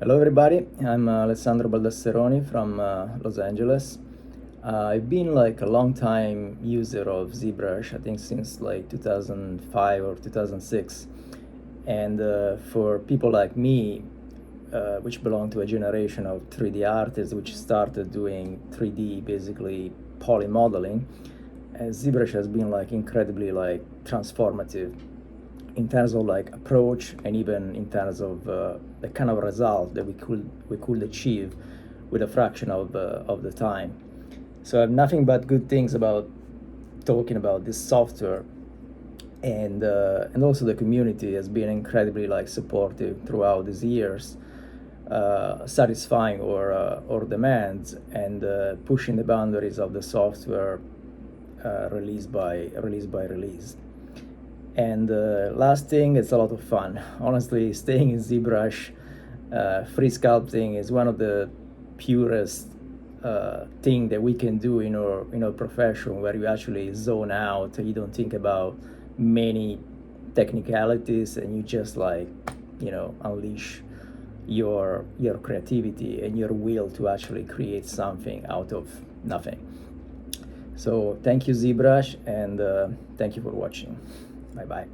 Hello everybody, I'm Alessandro Baldasseroni from Los Angeles. I've been like a long time user of ZBrush, I think since like 2005 or 2006. And for people like me, which belong to a generation of 3D artists which started doing 3D, basically poly modeling, ZBrush has been like incredibly like transformative in terms of like approach and even in terms of the kind of result that we could achieve with a fraction of the time. So I have nothing but good things about talking about this software, and also the community has been incredibly like supportive throughout these years, satisfying our demands and pushing the boundaries of the software release by release. And last thing, it's a lot of fun. Honestly, staying in ZBrush, free sculpting is one of the purest thing that we can do in our profession, where you actually zone out. You don't think about many technicalities, and you just like unleash your creativity and your will to actually create something out of nothing. So thank you, ZBrush, and thank you for watching. Bye bye.